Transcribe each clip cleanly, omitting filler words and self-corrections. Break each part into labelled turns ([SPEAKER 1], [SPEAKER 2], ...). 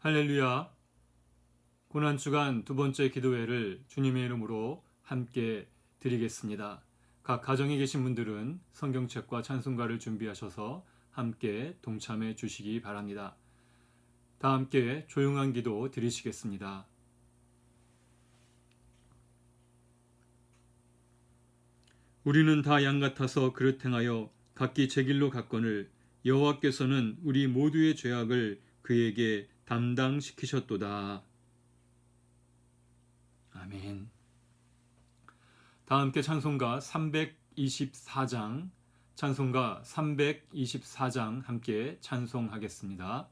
[SPEAKER 1] 할렐루야. 고난주간 두 번째 기도회를 주님의 이름으로 함께 드리겠습니다. 각 가정에 계신 분들은 성경책과 찬송가를 준비하셔서 함께 동참해 주시기 바랍니다. 다 함께 조용한 기도 드리시겠습니다. 우리는 다 양 같아서 그릇 행하여 각기 제 길로 갔거늘 여호와께서는 우리 모두의 죄악을 그에게 담당시키셨도다. 아멘. 다 함께 찬송가 324장, 찬송가 324장 함께 찬송하겠습니다.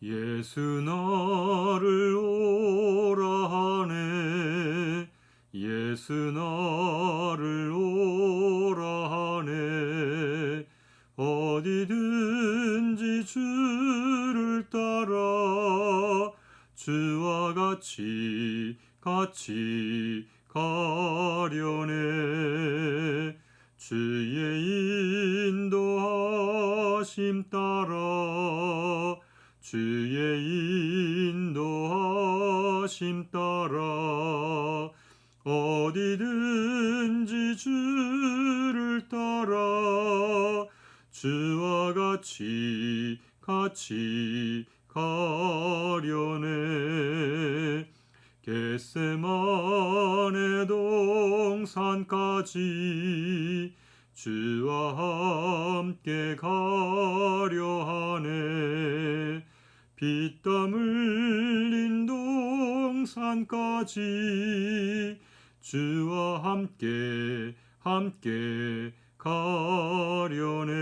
[SPEAKER 1] 예수 나를 오라 하네, 예수 나를 오라 하네, 어디든지 주를 따라 주와 같이 가려네. 주의 인도하심 따라 주의 인도하심 따라 어디든지 주를 따라 주와 같이 가려네. 겟세마네 동산까지 주와 함께 가려 하네. 피땀 흘린 동산까지 주와 함께 가려네.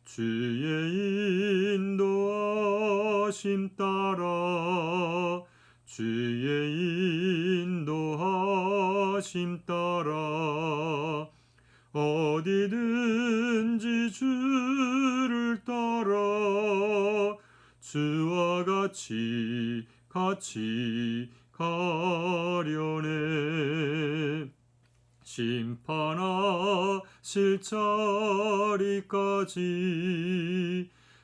[SPEAKER 1] 주의 인도하심 따라 주의 인도하심 따라 어디든지 주를 따라 주와 같이 가려네. 심판하실 자리까지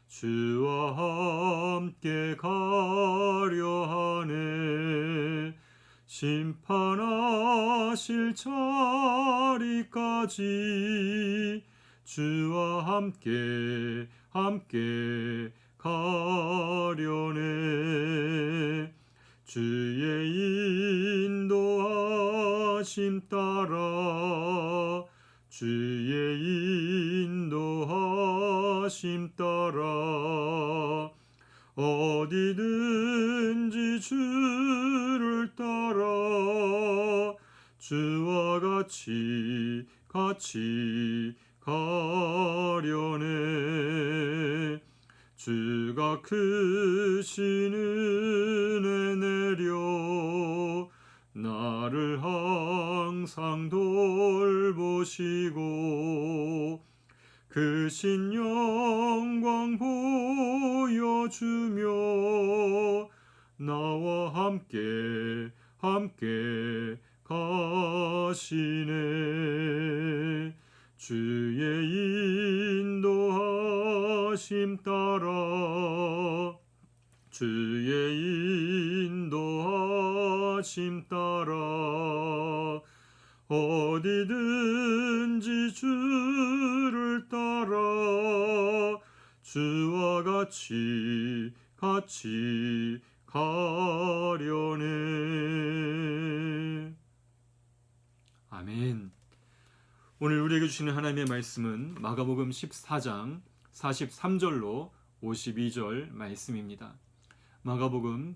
[SPEAKER 1] 주와 함께 가려 하네. 심판하실 자리까지 주와 함께 가려네. 주의 인도하심 따라 주의 인도하심 따라 어디든지 주를 따라 주와 같이 가려네. 주가 크신 은혜 내려 나를 항상 돌보시고 크신 영광 보여주며 나와 함께 가시네. 주의 인도하심 따라 주의 인도하심 따라 어디든지 주를 따라 주와 같이 가려네. 아멘. 오늘 우리에게 주시는 하나님의 말씀은 마가복음 14장 43절로 52절 말씀입니다. 마가복음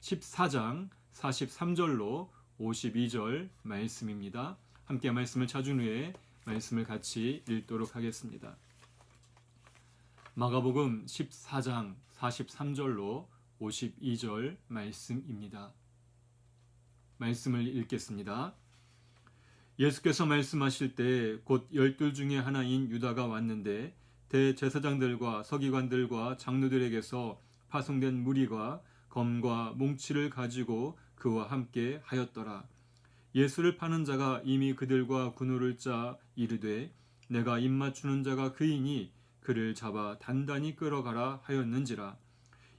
[SPEAKER 1] 14장 43절로 52절 말씀입니다. 함께 말씀을 찾은 후에 말씀을 같이 읽도록 하겠습니다. 마가복음 14장 43절로 52절 말씀입니다. 말씀을 읽겠습니다. 예수께서 말씀하실 때 곧 12 중에 하나인 유다가 왔는데 대제사장들과 서기관들과 장로들에게서 파송된 무리가 검과 몽치를 가지고 그와 함께 하였더라. 예수를 파는 자가 이미 그들과 군우를 짜 이르되 내가 입맞추는 자가 그이니 그를 잡아 단단히 끌어가라 하였는지라.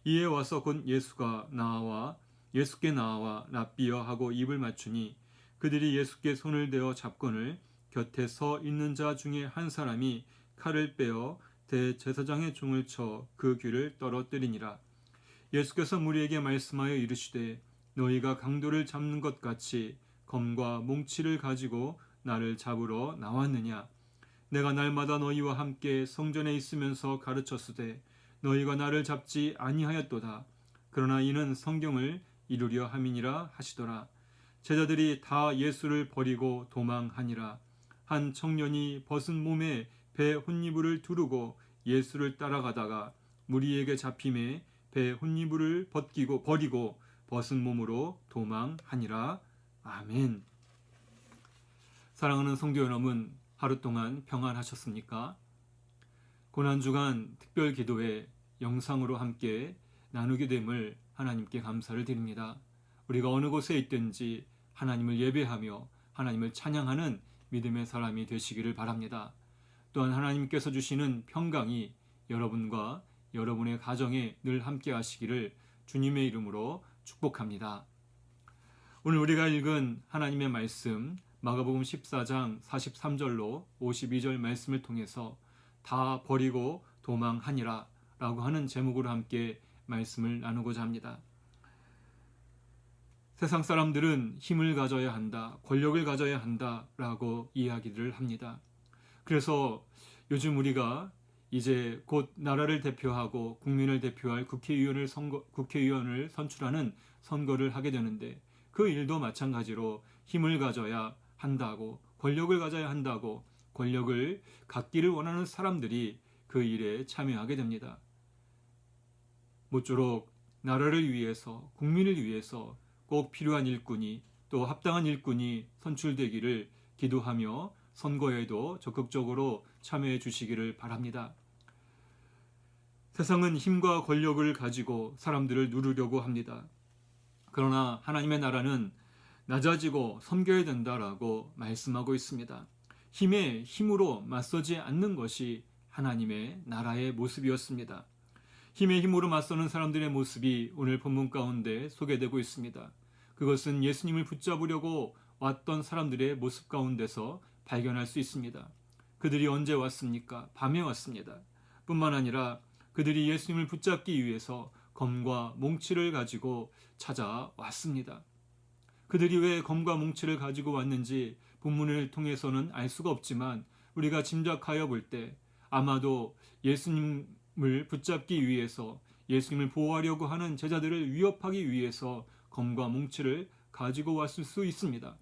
[SPEAKER 1] 이에 와서 곧 예수께 나와 납비여 하고 입을 맞추니 그들이 예수께 손을 대어 잡거늘 곁에 서 있는 자 중에 한 사람이 칼을 빼어 대제사장의 종을 쳐 그 귀를 떨어뜨리니라. 예수께서 무리에게 말씀하여 이르시되 너희가 강도를 잡는 것 같이 검과 몽치를 가지고 나를 잡으러 나왔느냐. 내가 날마다 너희와 함께 성전에 있으면서 가르쳤으되 너희가 나를 잡지 아니하였도다. 그러나 이는 성경을 이루려 함이니라 하시더라. 제자들이 다 예수를 버리고 도망하니라. 한 청년이 벗은 몸에 배 혼이불을 두르고 예수를 따라가다가 무리에게 잡힘에 배 혼이불을 버리고 벗은 몸으로 도망하니라. 아멘. 사랑하는 성도 여러분, 하루 동안 평안하셨습니까? 고난주간 특별 기도회 영상으로 함께 나누게 됨을 하나님께 감사를 드립니다. 우리가 어느 곳에 있든지 하나님을 예배하며 하나님을 찬양하는 믿음의 사람이 되시기를 바랍니다. 또한 하나님께서 주시는 평강이 여러분과 여러분의 가정에 늘 함께 하시기를 주님의 이름으로 축복합니다. 오늘 우리가 읽은 하나님의 말씀 마가복음 14장 43절로 52절 말씀을 통해서 다 버리고 도망하니라 라고 하는 제목으로 함께 말씀을 나누고자 합니다. 세상 사람들은 힘을 가져야 한다, 권력을 가져야 한다 라고 이야기를 합니다. 그래서 요즘 우리가 이제 곧 나라를 대표하고 국민을 대표할 국회의원을 선출하는 선거를 하게 되는데 그 일도 마찬가지로 힘을 가져야 한다고, 권력을 가져야 한다고 권력을 갖기를 원하는 사람들이 그 일에 참여하게 됩니다. 모쪼록 나라를 위해서, 국민을 위해서 꼭 필요한 일꾼이, 또 합당한 일꾼이 선출되기를 기도하며 선거에도 적극적으로 참여해 주시기를 바랍니다. 세상은 힘과 권력을 가지고 사람들을 누르려고 합니다. 그러나 하나님의 나라는 낮아지고 섬겨야 된다라고 말씀하고 있습니다. 힘에 힘으로 맞서지 않는 것이 하나님의 나라의 모습이었습니다. 힘의 힘으로 맞서는 사람들의 모습이 오늘 본문 가운데 소개되고 있습니다. 그것은 예수님을 붙잡으려고 왔던 사람들의 모습 가운데서 발견할 수 있습니다. 그들이 언제 왔습니까? 밤에 왔습니다. 뿐만 아니라 그들이 예수님을 붙잡기 위해서 검과 몽치를 가지고 찾아왔습니다. 그들이 왜 검과 몽치를 가지고 왔는지 본문을 통해서는 알 수가 없지만 우리가 짐작하여 볼 때 아마도 예수님을 붙잡기 위해서, 예수님을 보호하려고 하는 제자들을 위협하기 위해서 검과 몽치를 가지고 왔을 수 있습니다.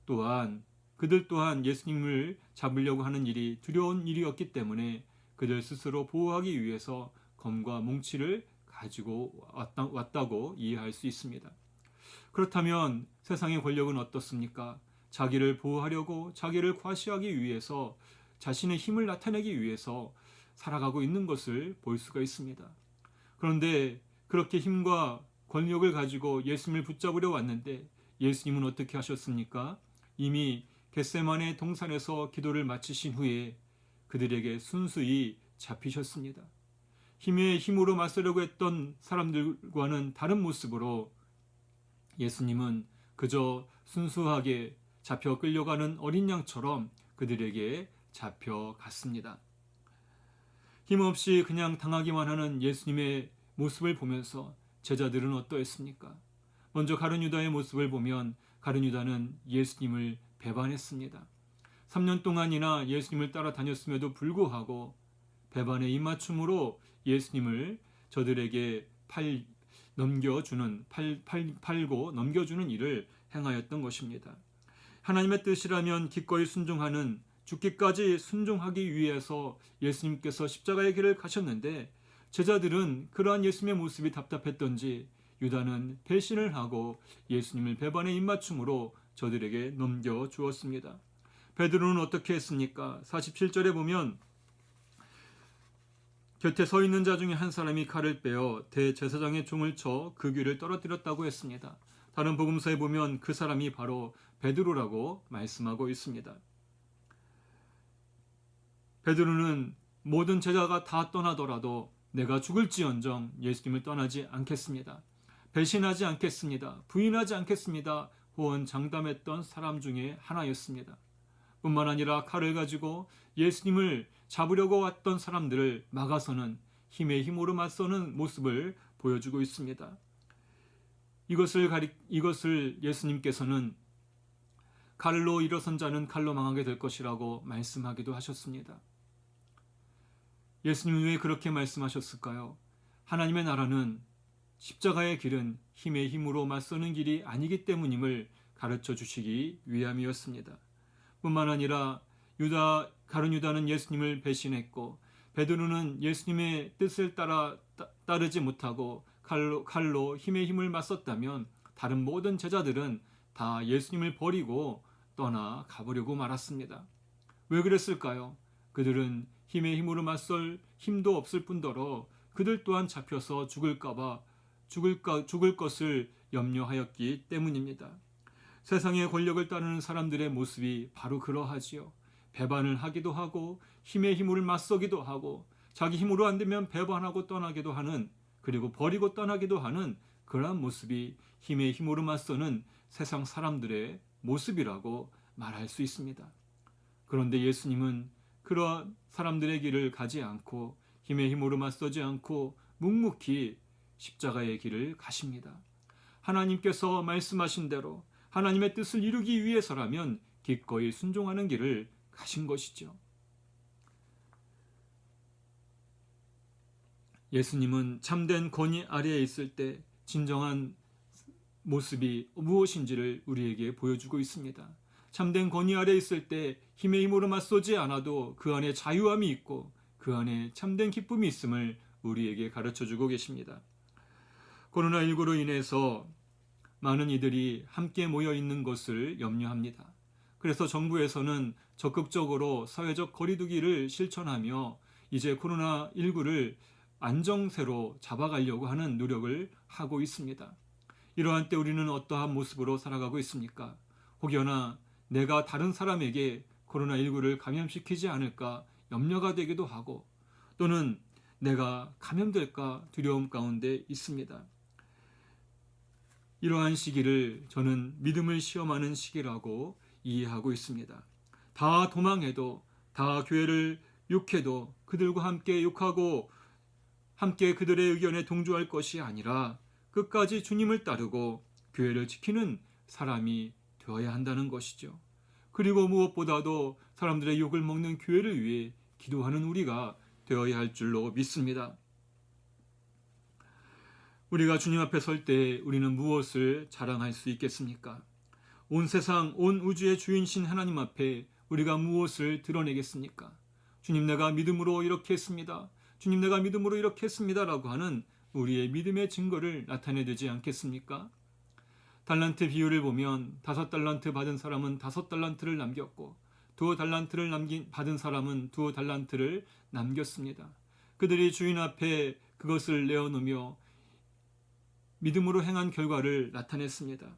[SPEAKER 1] 또한 그들 또한 예수님을 잡으려고 하는 일이 두려운 일이었기 때문에 그들 스스로 보호하기 위해서 검과 몽치를 가지고 왔다고 이해할 수 있습니다. 그렇다면 세상의 권력은 어떻습니까? 자기를 보호하려고, 자기를 과시하기 위해서, 자신의 힘을 나타내기 위해서 살아가고 있는 것을 볼 수가 있습니다. 그런데 그렇게 힘과 권력을 가지고 예수님을 붙잡으려 왔는데 예수님은 어떻게 하셨습니까? 이미 겟세마네 동산에서 기도를 마치신 후에 그들에게 순수히 잡히셨습니다. 힘의 힘으로 맞서려고 했던 사람들과는 다른 모습으로 예수님은 그저 순수하게 잡혀 끌려가는 어린 양처럼 그들에게 잡혀갔습니다. 힘없이 그냥 당하기만 하는 예수님의 모습을 보면서 제자들은 어떠했습니까? 먼저 가룟 유다의 모습을 보면 가룟 유다는 예수님을 배반했습니다. 3년 동안이나 예수님을 따라다녔음에도 불구하고 배반의 입맞춤으로 예수님을 저들에게 팔고 넘겨주는 일을 행하였던 것입니다. 하나님의 뜻이라면 기꺼이 순종하는, 죽기까지 순종하기 위해서 예수님께서 십자가의 길을 가셨는데 제자들은 그러한 예수님의 모습이 답답했던지 유다는 배신을 하고 예수님을 배반의 입맞춤으로 저들에게 넘겨주었습니다. 베드로는 어떻게 했습니까? 47절에 보면 곁에 서 있는 자 중에 한 사람이 칼을 빼어 대제사장의 종을 쳐 그 귀를 떨어뜨렸다고 했습니다. 다른 복음서에 보면 그 사람이 바로 베드로라고 말씀하고 있습니다. 베드로는 모든 제자가 다 떠나더라도 내가 죽을지언정 예수님을 떠나지 않겠습니다. 배신하지 않겠습니다. 부인하지 않겠습니다. 호언장담했던 사람 중에 하나였습니다. 뿐만 아니라 칼을 가지고 예수님을 잡으려고 왔던 사람들을 막아서는 힘의 힘으로 맞서는 모습을 보여주고 있습니다. 이것을 예수님께서는 칼로 일어선 자는 칼로 망하게 될 것이라고 말씀하기도 하셨습니다. 예수님은 왜 그렇게 말씀하셨을까요? 하나님의 나라는 십자가의 길은 힘의 힘으로 맞서는 길이 아니기 때문임을 가르쳐 주시기 위함이었습니다. 뿐만 아니라 가룟 유다는 예수님을 배신했고 베드로는 예수님의 뜻을 따르지 못하고 칼로 힘의 힘을 맞섰다면 다른 모든 제자들은 다 예수님을 버리고 떠나 가보려고 말았습니다. 왜 그랬을까요? 그들은 힘의 힘으로 맞설 힘도 없을 뿐더러 그들 또한 잡혀서 죽을 것을 염려하였기 때문입니다. 세상의 권력을 따르는 사람들의 모습이 바로 그러하지요. 배반을 하기도 하고 힘의 힘을 맞서기도 하고 자기 힘으로 안 되면 배반하고 떠나기도 하는, 그리고 버리고 떠나기도 하는 그러한 모습이 힘의 힘으로 맞서는 세상 사람들의 모습이라고 말할 수 있습니다. 그런데 예수님은 그러한 사람들의 길을 가지 않고 힘의 힘으로 맞서지 않고 묵묵히 십자가의 길을 가십니다. 하나님께서 말씀하신 대로 하나님의 뜻을 이루기 위해서라면 기꺼이 순종하는 길을 가신 것이죠. 예수님은 참된 권위 아래에 있을 때 진정한 모습이 무엇인지를 우리에게 보여주고 있습니다. 참된 권위 아래에 있을 때 힘의 힘으로 맞서지 않아도 그 안에 자유함이 있고 그 안에 참된 기쁨이 있음을 우리에게 가르쳐주고 계십니다. 코로나19로 인해서 많은 이들이 함께 모여 있는 것을 염려합니다. 그래서 정부에서는 적극적으로 사회적 거리두기를 실천하며 이제 코로나19를 안정세로 잡아가려고 하는 노력을 하고 있습니다. 이러한 때 우리는 어떠한 모습으로 살아가고 있습니까? 혹여나 내가 다른 사람에게 코로나19를 감염시키지 않을까 염려가 되기도 하고, 또는 내가 감염될까 두려움 가운데 있습니다. 이러한 시기를 저는 믿음을 시험하는 시기라고 이해하고 있습니다. 다 도망해도, 다 교회를 욕해도 그들과 함께 욕하고 함께 그들의 의견에 동조할 것이 아니라 끝까지 주님을 따르고 교회를 지키는 사람이 되어야 한다는 것이죠. 그리고 무엇보다도 사람들의 욕을 먹는 교회를 위해 기도하는 우리가 되어야 할 줄로 믿습니다. 우리가 주님 앞에 설 때 우리는 무엇을 자랑할 수 있겠습니까? 온 세상, 온 우주의 주인신 하나님 앞에 우리가 무엇을 드러내겠습니까? 주님, 내가 믿음으로 이렇게 했습니다. 주님, 내가 믿음으로 이렇게 했습니다. 라고 하는 우리의 믿음의 증거를 나타내되지 않겠습니까? 달란트 비유를 보면 5달란트 받은 사람은 5달란트를 남겼고 2달란트를 받은 사람은 2달란트를 남겼습니다. 그들이 주인 앞에 그것을 내어놓으며 믿음으로 행한 결과를 나타냈습니다.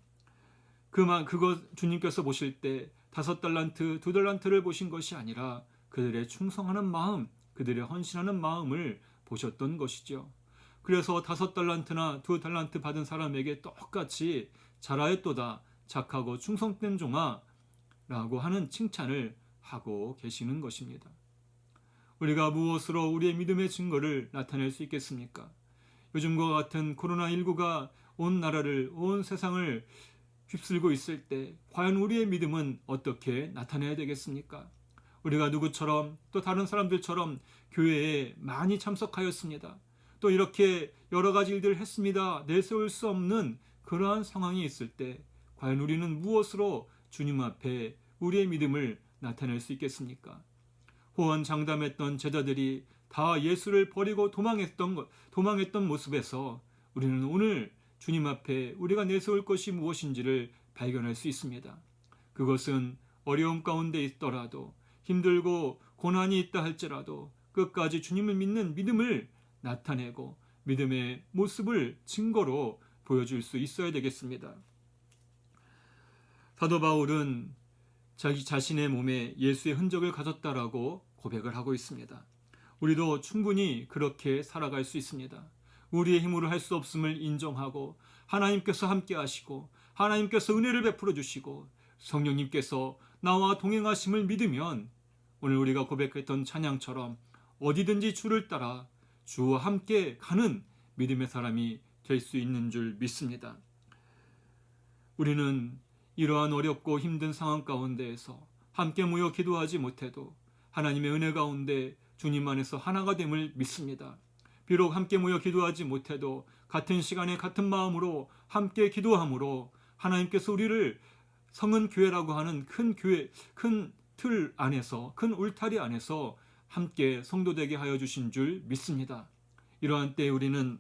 [SPEAKER 1] 그것 주님께서 보실 때 5달란트, 2달란트를 보신 것이 아니라 그들의 충성하는 마음, 그들의 헌신하는 마음을 보셨던 것이죠. 그래서 5달란트나 2달란트 받은 사람에게 똑같이 잘하였도다, 착하고 충성된 종아 라고 하는 칭찬을 하고 계시는 것입니다. 우리가 무엇으로 우리의 믿음의 증거를 나타낼 수 있겠습니까? 요즘과 같은 코로나19가 온 나라를, 온 세상을 휩쓸고 있을 때 과연 우리의 믿음은 어떻게 나타내야 되겠습니까? 우리가 누구처럼, 또 다른 사람들처럼 교회에 많이 참석하였습니다. 또 이렇게 여러 가지 일들을 했습니다. 내세울 수 없는 그러한 상황이 있을 때 과연 우리는 무엇으로 주님 앞에 우리의 믿음을 나타낼 수 있겠습니까? 호언장담했던 제자들이 다 예수를 버리고 도망했던 모습에서 우리는 오늘 주님 앞에 우리가 내세울 것이 무엇인지를 발견할 수 있습니다. 그것은 어려움 가운데 있더라도, 힘들고 고난이 있다 할지라도 끝까지 주님을 믿는 믿음을 나타내고 믿음의 모습을 증거로 보여줄 수 있어야 되겠습니다. 사도 바울은 자기 자신의 몸에 예수의 흔적을 가졌다라고 고백을 하고 있습니다. 우리도 충분히 그렇게 살아갈 수 있습니다. 우리의 힘으로 할 수 없음을 인정하고 하나님께서 함께 하시고 하나님께서 은혜를 베풀어 주시고 성령님께서 나와 동행하심을 믿으면 오늘 우리가 고백했던 찬양처럼 어디든지 주를 따라 주와 함께 가는 믿음의 사람이 될 수 있는 줄 믿습니다. 우리는 이러한 어렵고 힘든 상황 가운데에서 함께 모여 기도하지 못해도 하나님의 은혜 가운데 주님 안에서 하나가 됨을 믿습니다. 비록 함께 모여 기도하지 못해도 같은 시간에 같은 마음으로 함께 기도함으로 하나님께서 우리를 성은 교회라고 하는 큰 교회, 큰 틀 안에서, 큰 울타리 안에서 함께 성도되게 하여 주신 줄 믿습니다. 이러한 때에 우리는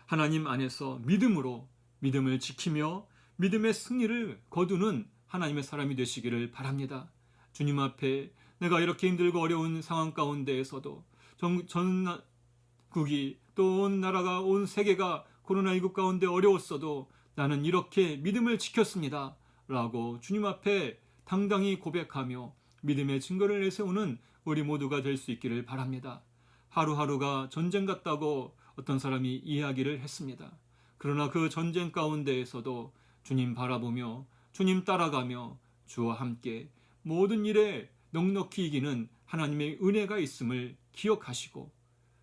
[SPEAKER 1] 하나님 안에서 믿음으로 믿음을 지키며 믿음의 승리를 거두는 하나님의 사람이 되시기를 바랍니다. 주님 앞에 내가 이렇게 힘들고 어려운 상황 가운데에서도 전국이 또 온 나라가 온 세계가 코로나19 가운데 어려웠어도 나는 이렇게 믿음을 지켰습니다 라고 주님 앞에 당당히 고백하며 믿음의 증거를 내세우는 우리 모두가 될 수 있기를 바랍니다. 하루하루가 전쟁 같다고 어떤 사람이 이야기를 했습니다. 그러나 그 전쟁 가운데에서도 주님 바라보며 주님 따라가며 주와 함께 모든 일에 넉넉히 이기는 하나님의 은혜가 있음을 기억하시고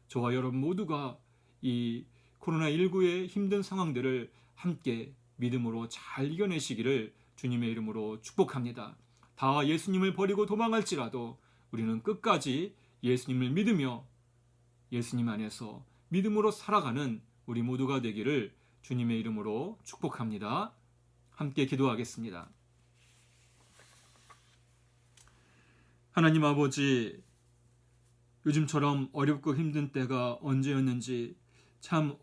[SPEAKER 1] 저와 여러분 모두가 이 코로나19의 힘든 상황들을 함께 믿음으로 잘 이겨내시기를 주님의 이름으로 축복합니다. 다 예수님을 버리고 도망할지라도 우리는 끝까지 예수님을 믿으며 예수님 안에서 믿음으로 살아가는 우리 모두가 되기를 주님의 이름으로 축복합니다. 함께 기도하겠습니다. 하나님 아버지, 요즘처럼 어렵고 힘든 때가 언제였는지 참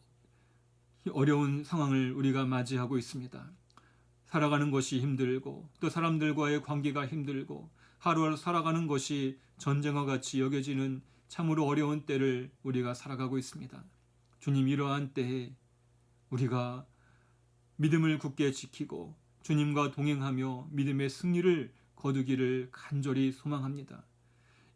[SPEAKER 1] 어려운 상황을 우리가 맞이하고 있습니다. 살아가는 것이 힘들고 또 사람들과의 관계가 힘들고 하루하루 살아가는 것이 전쟁과 같이 여겨지는 참으로 어려운 때를 우리가 살아가고 있습니다. 주님, 이러한 때에 우리가 믿음을 굳게 지키고 주님과 동행하며 믿음의 승리를 거두기를 간절히 소망합니다.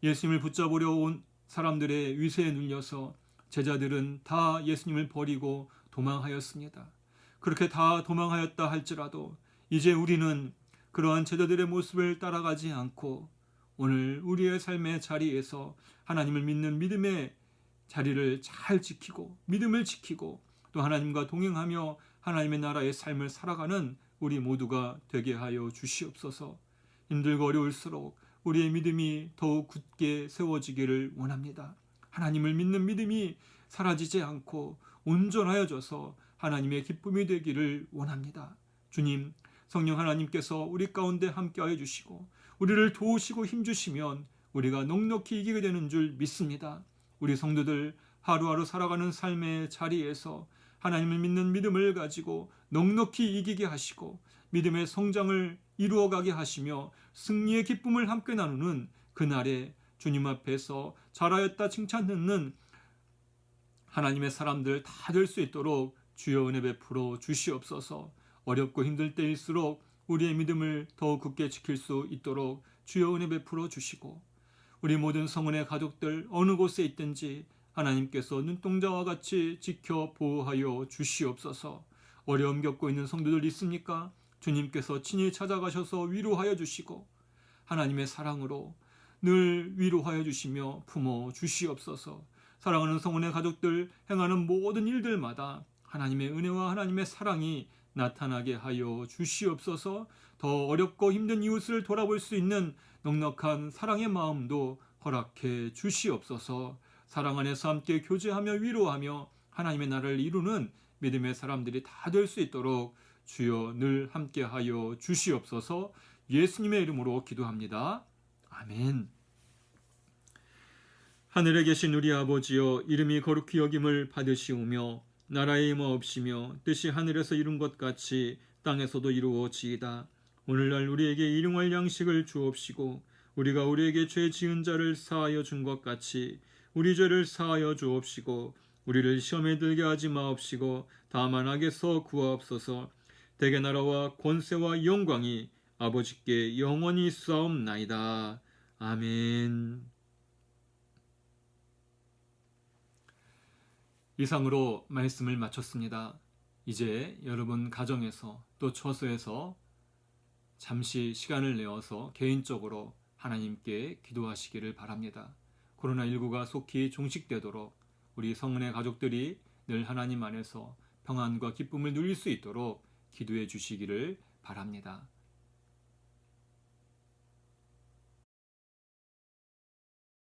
[SPEAKER 1] 예수님을 붙잡으려 온 사람들의 위세에 눌려서 제자들은 다 예수님을 버리고 도망하였습니다. 그렇게 다 도망하였다 할지라도 이제 우리는 그러한 제자들의 모습을 따라가지 않고 오늘 우리의 삶의 자리에서 하나님을 믿는 믿음의 자리를 잘 지키고 믿음을 지키고 또 하나님과 동행하며 하나님의 나라의 삶을 살아가는 우리 모두가 되게 하여 주시옵소서. 힘들고 어려울수록 우리의 믿음이 더욱 굳게 세워지기를 원합니다. 하나님을 믿는 믿음이 사라지지 않고 온전하여져서 하나님의 기쁨이 되기를 원합니다. 주님, 성령 하나님께서 우리 가운데 함께하여 주시고 우리를 도우시고 힘주시면 우리가 넉넉히 이기게 되는 줄 믿습니다. 우리 성도들 하루하루 살아가는 삶의 자리에서 하나님을 믿는 믿음을 가지고 넉넉히 이기게 하시고 믿음의 성장을 이루어가게 하시며 승리의 기쁨을 함께 나누는 그날에 주님 앞에서 잘하였다 칭찬 듣는 하나님의 사람들 다 될 수 있도록 주여 은혜 베풀어 주시옵소서. 어렵고 힘들 때일수록 우리의 믿음을 더욱 굳게 지킬 수 있도록 주여 은혜 베풀어 주시고 우리 모든 성은의 가족들 어느 곳에 있든지 하나님께서 눈동자와 같이 지켜 보호하여 주시옵소서. 어려움 겪고 있는 성도들 있습니까? 주님께서 친히 찾아가셔서 위로하여 주시고 하나님의 사랑으로 늘 위로하여 주시며 품어 주시옵소서. 사랑하는 성은의 가족들 행하는 모든 일들마다 하나님의 은혜와 하나님의 사랑이 나타나게 하여 주시옵소서. 더 어렵고 힘든 이웃을 돌아볼 수 있는 넉넉한 사랑의 마음도 허락해 주시옵소서. 사랑 안에서 함께 교제하며 위로하며 하나님의 나라를 이루는 믿음의 사람들이 다 될 수 있도록 주여 늘 함께하여 주시옵소서. 예수님의 이름으로 기도합니다. 아멘. 하늘에 계신 우리 아버지여, 이름이 거룩히 여김을 받으시오며 나라의 임하옵시며 뜻이 하늘에서 이룬 것 같이 땅에서도 이루어지이다. 오늘날 우리에게 일용할 양식을 주옵시고 우리가 우리에게 죄 지은 자를 사하여 준 것 같이 우리 죄를 사하여 주옵시고 우리를 시험에 들게 하지 마옵시고 다만 악에서 구하옵소서. 대개 나라와 권세와 영광이 아버지께 영원히 있사옵나이다. 아멘. 이상으로 말씀을 마쳤습니다. 이제 여러분 가정에서 또 처소에서 잠시 시간을 내어서 개인적으로 하나님께 기도하시기를 바랍니다. 코로나19가 속히 종식되도록 우리 성은의 가족들이 늘 하나님 안에서 평안과 기쁨을 누릴 수 있도록 기도해 주시기를 바랍니다.